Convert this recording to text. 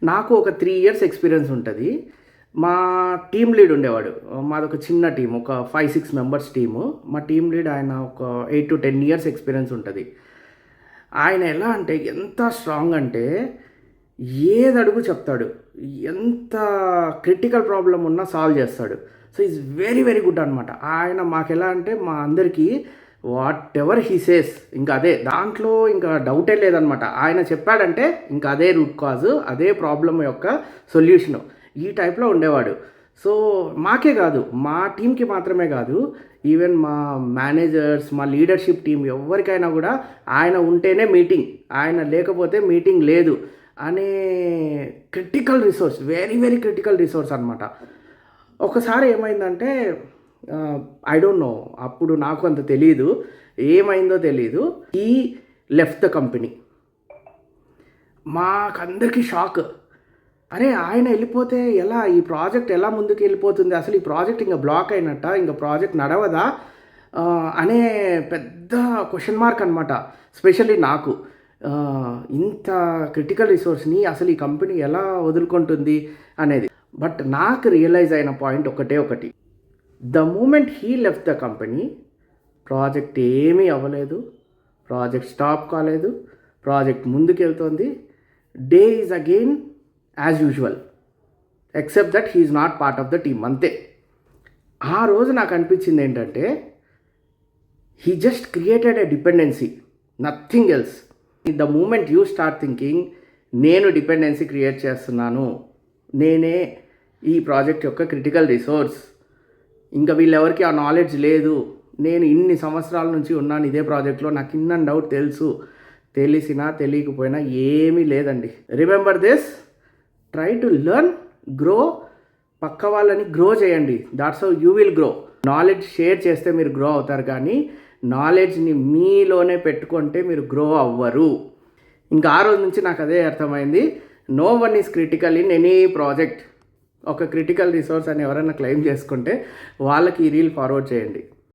నాకు ఒక 3 years experience ఉంటుంది. మా టీమ్ లీడ్ ఉండేవాడు. మాదొక చిన్న టీమ్, ఒక 5-6 మెంబర్స్ టీము. మా టీమ్ లీడ్ ఆయన ఒక 8-10 ఇయర్స్ ఎక్స్పీరియన్స్ ఉంటుంది. ఆయన ఎలా అంటే ఎంత స్ట్రాంగ్ అంటే ఏది అడుగు చెప్తాడు, ఎంత క్రిటికల్ ప్రాబ్లం ఉన్నా సాల్వ్ చేస్తాడు. So is very very good అనమాట. ఆయన మాకెలా అంటే మా అందరికీ వాట్ ఎవర్ హీ సేస్ ఇంకా అదే, దాంట్లో ఇంకా డౌటే లేదనమాట. ఆయన చెప్పాడంటే ఇంకా అదే రూట్ కాజ్, అదే ప్రాబ్లం యొక్క సొల్యూషను, ఈ టైప్లో ఉండేవాడు. సో మాకే కాదు, మా టీంకి మాత్రమే కాదు, ఈవెన్ మా మేనేజర్స్, మా లీడర్షిప్ టీం ఎవరికైనా కూడా ఆయన ఉంటేనే మీటింగ్, ఆయన లేకపోతే మీటింగ్ లేదు అనే critical resource, very very critical resource అనమాట. ఒకసారి ఏమైందంటే ఐ డోంట్ నో, అప్పుడు నాకు అంత తెలియదు, ఏమైందో తెలియదు. ఈ లెఫ్ట్ ద కంపెనీ. మాకందరికీ షాక్. అరే ఆయన వెళ్ళిపోతే ఎలా, ఈ ప్రాజెక్ట్ ఎలా ముందుకు వెళ్ళిపోతుంది, అసలు ఈ ప్రాజెక్ట్ ఇంకా బ్లాక్ అయినట్ట, ఇంకా ప్రాజెక్ట్ నడవదా అనే పెద్ద క్వశ్చన్ మార్క్ అనమాట. స్పెషల్లీ నాకు ఇంత క్రిటికల్ రిసోర్స్ని అసలు ఈ కంపెనీ ఎలా వదులుకుంటుంది అనేది. బట్ నాకు రియలైజ్ అయిన పాయింట్ ఒకటి, the moment he left the company, project ఏమీ అవ్వలేదు, ప్రాజెక్ట్ స్టాప్ కాలేదు, ప్రాజెక్ట్ ముందుకెళ్తుంది. Day is again as usual, except that he is not part of the team, అంతే. ఆ రోజు నాకు అనిపించింది ఏంటంటే he just created a dependency, nothing else. The moment you start thinking నేను డిపెండెన్సీ క్రియేట్ చేస్తున్నాను, నేనే ఈ ప్రాజెక్ట్ యొక్క క్రిటికల్ రిసోర్స్, ఇంకా వీళ్ళెవరికి ఆ నాలెడ్జ్ లేదు, నేను ఇన్ని సంవత్సరాల నుంచి ఉన్నాను ఇదే ప్రాజెక్ట్లో, నాకు ఇన్ అండ్ అవుట్ తెలుసు, తెలిసినా తెలియకపోయినా ఏమీ లేదండి. Remember this, try to learn, grow, పక్క వాళ్ళని గ్రో చేయండి, that's how you will grow. Knowledge share చేస్తే మీరు గ్రో అవుతారు, కానీ నాలెడ్జ్ని మీలోనే పెట్టుకుంటే మీరు గ్రో అవ్వరు. ఇంకా ఆ రోజు నుంచి నాకు అదే అర్థమైంది. No one is critical in any project. ఒక క్రిటికల్ రిసోర్స్ అని ఎవరైనా క్లెయిమ్ చేసుకుంటే వాళ్ళకి ఈ రీల్ ఫార్వర్డ్ చేయండి.